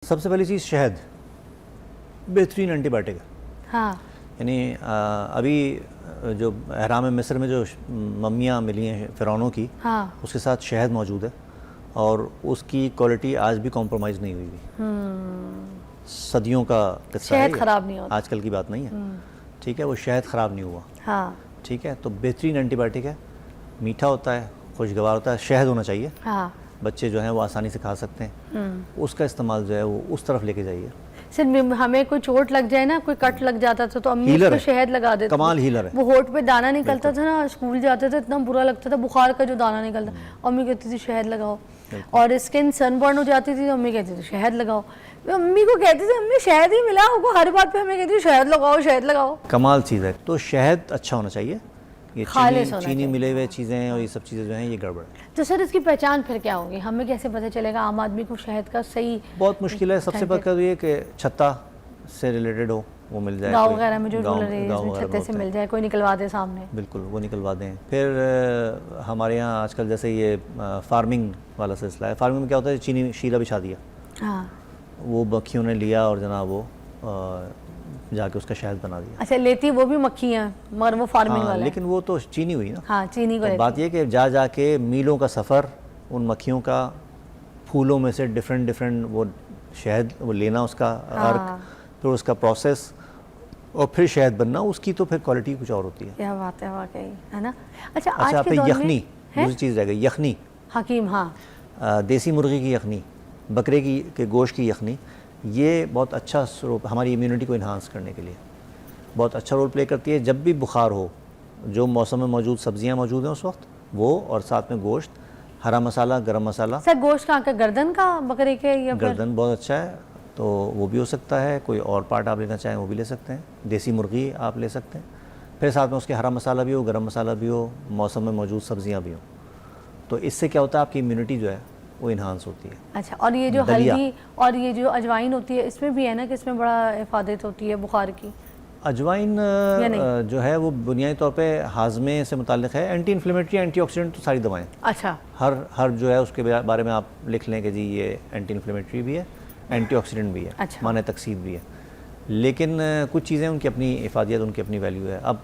सबसे पहली चीज़ शहद बेहतरीन एंटीबायोटिक है। हाँ। यानी अभी जो अहराम मिस्र में जो मम्मियाँ मिली हैं फ़िरौनों की, हाँ। उसके साथ शहद मौजूद है और उसकी क्वालिटी आज भी कॉम्प्रोमाइज़ नहीं हुई हुई। सदियों का किस्सा है, शहद ख़राब नहीं होता, आजकल की बात नहीं है। ठीक है, वो शहद ख़राब नहीं हुआ। हाँ। ठीक है, तो बेहतरीन एंटीबायोटिक है, मीठा होता है, खुशगवार होता है, शहद होना चाहिए। हाँ। बच्चे जो हैं वो आसानी से खा सकते हैं। उसका इस्तेमाल जो है वो उस तरफ लेके जाइए। सिर्फ हमें कोई चोट लग जाए ना, कोई कट लग जाता था तो अम्मी उसको शहद लगा देती, कमाल हीलर है। वो होठ पे दाना निकलता था ना, स्कूल जाते थे इतना बुरा लगता था, बुखार का जो दाना निकलता, अम्मी कहती थी शहद लगाओ। और स्किन सनबर्न हो जाती थी तो अम्मी कहती थी शहद लगाओ। अम्मी को कहती थी अम्मी शहद ही मिला होगा, हर बात पे हमें कहती थी शहद लगाओ शहद लगाओ। कमाल चीज़ है। तो शहद अच्छा होना चाहिए, ये चीनी मिले हुए चीज़ें और ये सब चीज़ें जो हैं ये गड़बड़ है। तो सर इसकी पहचान फिर क्या होगी, हमें कैसे पता चलेगा आम आदमी को शहद का सही? बहुत मुश्किल है। सबसे पहले तो ये कि छत्ता से रिलेटेड हो वो मिल जाए, गाँव वगैरह में जो रूरल एरियाज में छत्ते से मिल जाए, कोई निकलवा दे सामने, बिल्कुल वो निकलवा दें। फिर हमारे यहाँ आजकल जैसे ये फार्मिंग वाला सिलसिला है, फार्मिंग में क्या होता है, चीनी शीरा बिछा दिया, हाँ, वो मक्खियों ने लिया और जनाब वो जाके उसका शहद बना दिया। अच्छा, लेती वो भी मक्खियाँ मगर वो फार्मिंग वाला है, लेकिन वो तो चीनी हुई ना। हाँ, चीनी को तो बात ये कि जा जाके मीलों का सफ़र, उन मक्खियों का फूलों में से डिफरेंट वो शहद वो लेना, उसका अर्क, फिर उसका प्रोसेस और फिर शहद बनना, उसकी तो फिर क्वालिटी कुछ और होती है। क्या बात है, वाकई है ना। अच्छा, आज के यखनी, दूसरी चीज़ रह गई यखनी। हकीम, हाँ, देसी मुर्गी की यखनी, बकरे की के गोश्त की यखनी, ये बहुत अच्छा हमारी इम्यूनिटी को इन्हांस करने के लिए बहुत अच्छा रोल प्ले करती है। जब भी बुखार हो, जो मौसम में मौजूद सब्जियां मौजूद हैं उस वक्त वो, और साथ में गोश्त, हरा मसाला, गरम मसाला। सर गोश्त कहाँ का, गर्दन का बकरे के या गर्दन बहुत अच्छा है, तो वो भी हो सकता है। कोई और पार्ट आप लेना चाहें वो भी ले सकते हैं। देसी मुर्गी आप ले सकते हैं, फिर साथ में उसके हरा मसाला भी हो, गरम मसाला भी हो, मौसम में मौजूद सब्जियां भी हो। तो इससे क्या होता है, आपकी इम्यूनिटी जो है वो इन्हांस होती है। अच्छा, और ये जो हल्दी और ये जो अजवाइन होती है, इसमें भी है ना कि इसमें बड़ा हिफाजत होती है बुखार की? अजवाइन जो है वो बुनियादी तौर पे हाजमे से मुताल्लिक़ है, एंटी इन्फ्लेमेटरी, एंटीऑक्सीडेंट तो सारी दवाएं। अच्छा, हर जो है उसके बारे में आप लिख लें कि जी ये एंटी इन्फ्लेमेटरी भी है, एंटीऑक्सीडेंट भी है, अच्छा, माने तकसीद भी है। लेकिन कुछ चीज़ें उनकी अपनी इफादियत, उनकी अपनी वैल्यू है। अब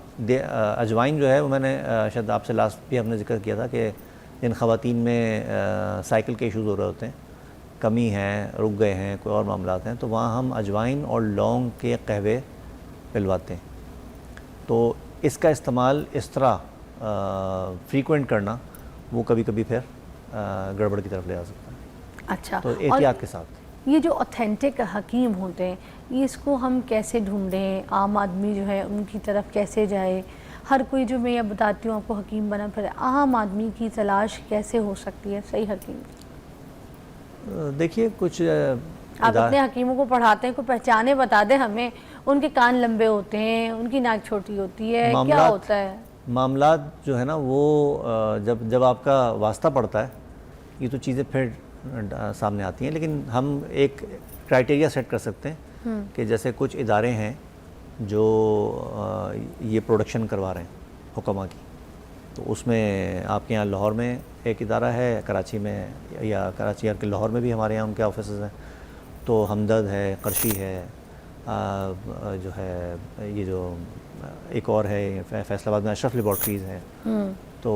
अजवाइन जो है वो मैंने शायद आपसे लास्ट भी हमने जिक्र किया था कि जिन ख़वातीन में साइकिल के इशूज़ हो रहे होते हैं, कमी है, रुक गए हैं, कोई और मामला हैं, तो वहाँ हम अजवाइन और लौंग के कहवे पिलवाते हैं। तो इसका इस्तेमाल इस तरह फ्रीक्वेंट करना वो कभी कभी फिर गड़बड़ की तरफ ले आ सकता है। अच्छा, तो एहतियात के साथ। ये जो ऑथेंटिक हकीम होते हैं, इसको हम कैसे ढूंढें, आम आदमी जो है उनकी तरफ कैसे जाए? हर कोई जो मैं ये बताती हूँ आपको हकीम बना, फिर आम आदमी की तलाश कैसे हो सकती है सही हकीम? देखिए, कुछ आप अपने हकीमों को पढ़ाते हैं, कोई पहचाने बता दें हमें, उनके कान लंबे होते हैं, उनकी नाक छोटी होती है, क्या होता है? मामलात जो है ना वो जब आपका वास्ता पड़ता है, ये तो चीज़ें फिर सामने आती हैं। लेकिन हम एक क्राइटेरिया सेट कर सकते हैं कि जैसे कुछ इदारे हैं जो ये प्रोडक्शन करवा रहे हैं हुक्मा की, तो उसमें आपके यहाँ लाहौर में एक इदारा है, कराची में, या कराची या लाहौर में भी हमारे यहाँ उनके ऑफिस हैं। तो हमदर्द है, करशी है, जो है ये जो एक और है फैसलाबाद में अशरफ लेबॉर्ट्रीज़ है। तो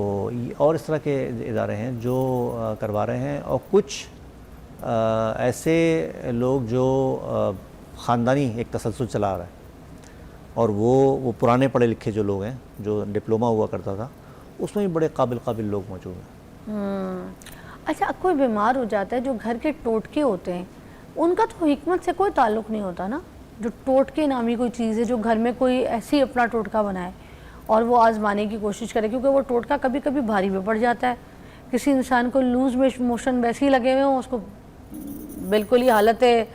और इस तरह के इदारे हैं जो करवा रहे हैं। और कुछ ऐसे लोग जो ख़ानदानी एक तसलसल चला रहा है, और वो पुराने पढ़े लिखे जो लोग हैं, जो डिप्लोमा हुआ करता था, उसमें भी बड़े काबिल लोग मौजूद हैं। अच्छा, कोई बीमार हो जाता है, जो घर के टोटके होते हैं उनका तो हिकमत से कोई ताल्लुक़ नहीं होता ना, जो टोटके नामी कोई चीज़ है, जो घर में कोई ऐसी अपना टोटका बनाए और वो आजमाने की कोशिश करे, क्योंकि वो टोटका कभी कभी भारी भी पड़ जाता है। किसी इंसान को लूज मोशन वैसे ही लगे हुए हों, उसको बिल्कुल ही हालत है।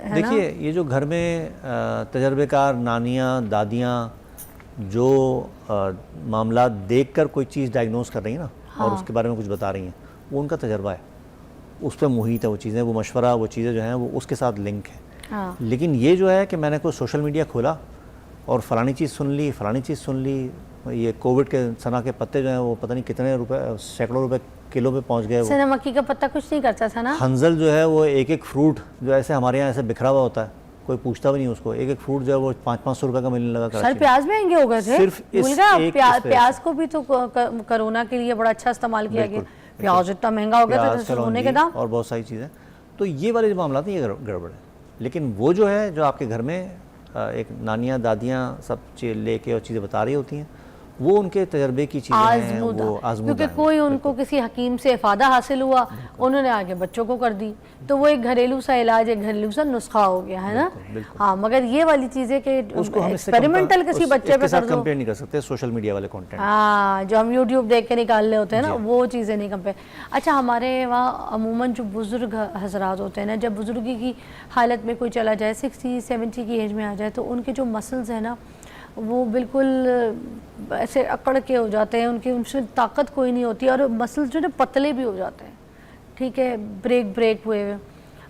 देखिए, ये जो घर में तजर्बेकार नानियाँ, दादियाँ जो मामला देखकर कोई चीज़ डायग्नोस कर रही हैं ना, हाँ, और उसके बारे में कुछ बता रही हैं, वो उनका तजर्बा है, उस पर मुहित है वो चीज़ें, वो मशवरा, वो चीज़ें जो हैं वो उसके साथ लिंक है। हाँ। लेकिन ये जो है कि मैंने कोई सोशल मीडिया खोला और फ़लानी चीज़ सुन ली, ये कोविड के सना के पत्ते जो हैं वो पता नहीं कितने रुपए, सैकड़ों रुपए किलो पे पहुंच गए वो। सना मक्की का पत्ता कुछ नहीं करता था ना। हंजल जो है वो एक एक फ्रूट जो ऐसे हमारे यहाँ ऐसे बिखरा हुआ होता है, कोई पूछता भी नहीं उसको, एक एक फ्रूट जो है वो 500-500 रुपए का मिलने लगा सर कराची में। प्याज महंगे हो गए थे, सिर्फ इस भूल गए एक आप? इस वजह प्याज से। को भी तो कोरोना के लिए बड़ा अच्छा इस्तेमाल किया गया। बिल्कुल, प्याज इतना महंगा हो गया था प्याज, जैसे सोने कलौंजी के दाम। और बहुत सारी चीज़ें। तो ये वाले जो मामला थे ये गड़बड़ है। लेकिन वो जो है जो आपके घर में एक नानियाँ दादियाँ सब लेके और चीज़ें बता रही होती हैं, वो उनके तजर्बे की चीज़ें हैं, वो आजमूदा क्योंकि हैं। कोई उनको किसी हकीम से इफादा हासिल हुआ, उन्होंने आगे बच्चों को कर दी, तो वो एक घरेलू सा इलाज, एक घरेलू सा नुस्खा हो गया है ना। हाँ, मगर ये वाली चीज़ें कि उसको हम एक्सपेरिमेंटल किसी बच्चे पे कर दो, कंपेयर नहीं कर सकते सोशल मीडिया वाले कंटेंट। हाँ, जो हम यूट्यूब देख के निकाल रहे होते हैं ना, वो चीज़ें नहीं कंपेयर। अच्छा, हमारे वहाँ अमूमन जो बुज़ुर्ग हजरात होते हैं ना, जब बुजुर्गी की हालत में कोई चला जाए, 60-70 की एज में आ जाए, तो उनके जो मसल्स हैं ना वो बिल्कुल ऐसे अकड़ के हो जाते हैं, उनसे ताकत कोई नहीं होती, और मसल्स जो है पतले भी हो जाते हैं, ठीक है, ब्रेक हुए हुए।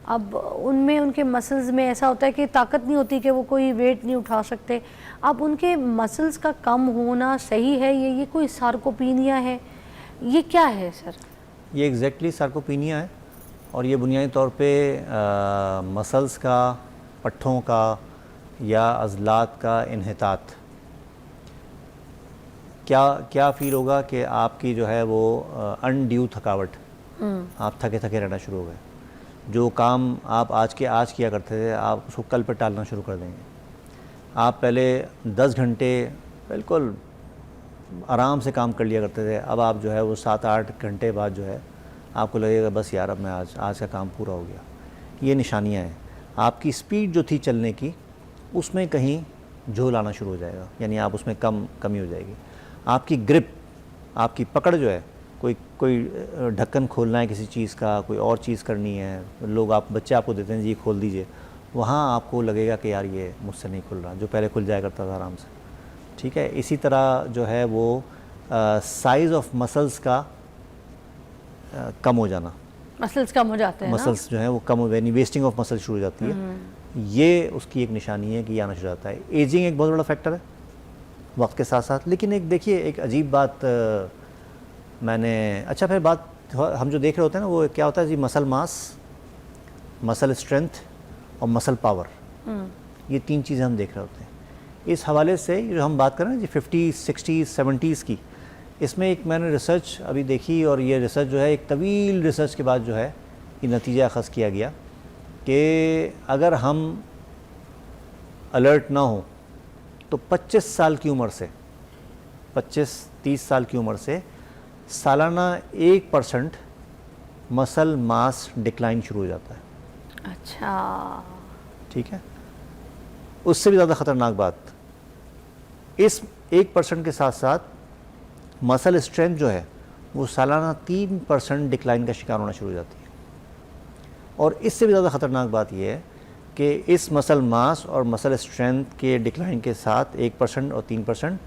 अब उनमें उनके मसल्स में ऐसा होता है कि ताकत नहीं होती कि वो कोई वेट नहीं उठा सकते। अब उनके मसल्स का कम होना सही है, ये कोई सार्कोपीनिया है, ये क्या है सर? ये एग्जैक्टली सार्कोपीनिया है, और ये बुनियादी तौर पे मसल्स का, पट्ठों का या अज़लात का इन्हितात। क्या फ़ील होगा कि आपकी जो है वो अनड्यू थकावट, आप थके थके रहना शुरू हो गए, जो काम आप आज किया करते थे आप उसको कल पर टालना शुरू कर देंगे। आप पहले 10 घंटे बिल्कुल आराम से काम कर लिया करते थे, अब आप जो है वो 7-8 घंटे बाद जो है आपको लगेगा बस यार अब मैं आज का काम पूरा हो गया। ये निशानियाँ हैं। आपकी स्पीड जो थी चलने की उसमें कहीं झोल आना शुरू हो जाएगा, यानी आप उसमें कमी हो जाएगी। आपकी ग्रिप, आपकी पकड़ जो है, कोई ढक्कन खोलना है किसी चीज़ का, कोई और चीज़ करनी है, बच्चे आपको देते हैं जी खोल दीजिए, वहाँ आपको लगेगा कि यार ये मुझसे नहीं खुल रहा, जो पहले खुल जाया करता था आराम से, ठीक है। इसी तरह जो है वो साइज़ ऑफ मसल्स का कम हो जाना, मसल्स कम हो जाते हैं, मसल्स जो है वो कम हो, यानी वेस्टिंग ऑफ मसल शुरू हो जाती है। ये उसकी एक निशानी है कि ये आना शुरू हो जाता है। एजिंग एक बहुत बड़ा फैक्टर है वक्त के साथ साथ। लेकिन एक देखिए एक अजीब बात अच्छा फिर बात हम जो देख रहे होते हैं ना वो क्या होता है जी, मसल मास, मसल स्ट्रेंथ और मसल पावर, ये 3 चीज़ें हम देख रहे होते हैं। इस हवाले से जो हम बात कर रहे हैं जी 50s, 60s, 70s की, इसमें एक मैंने रिसर्च अभी देखी, और ये रिसर्च जो है एक तवील रिसर्च के बाद जो है ये नतीजा अखज़ किया गया कि अगर हम अलर्ट ना हो तो 25 साल की उम्र से, 25-30 साल की उम्र से सालाना 1% मसल मास डिक्लाइन शुरू हो जाता है। अच्छा, ठीक है। उससे भी ज़्यादा ख़तरनाक बात, इस 1% के साथ साथ मसल स्ट्रेंथ जो है वो सालाना 3% डिक्लाइन का शिकार होना शुरू हो जाती है। और इससे भी ज़्यादा ख़तरनाक बात यह है कि इस मसल मास और मसल स्ट्रेंथ के डिक्लाइन के साथ 1% और 3%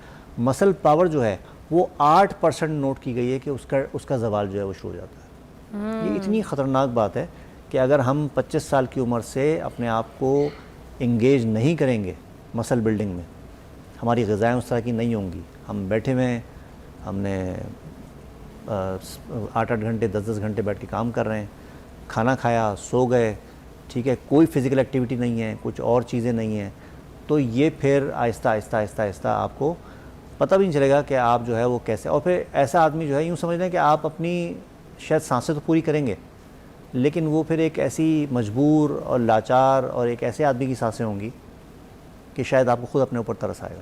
मसल पावर जो है वो 8% नोट की गई है कि उसका ज़वाल जो है वो शुरू हो जाता है। ये इतनी ख़तरनाक बात है कि अगर हम 25 साल की उम्र से अपने आप को इंगेज नहीं करेंगे मसल बिल्डिंग में, हमारी ग़िज़ाएँ उस तरह की नहीं होंगी, हम बैठे हुए हमने 8-8 घंटे 10-10 घंटे बैठ के काम कर रहे हैं, खाना खाया सो गए, ठीक है, कोई फ़िज़िकल एक्टिविटी नहीं है, कुछ और चीज़ें नहीं हैं, तो ये फिर आहिस्ता आहिस्ता आपको पता भी नहीं चलेगा कि आप जो है वो कैसे। और फिर ऐसा आदमी जो है यूँ समझ लें कि आप अपनी शायद सांसें तो पूरी करेंगे, लेकिन वो फिर एक ऐसी मजबूर और लाचार और एक ऐसे आदमी की सांसें होंगी कि शायद आपको खुद अपने ऊपर तरस आएगा।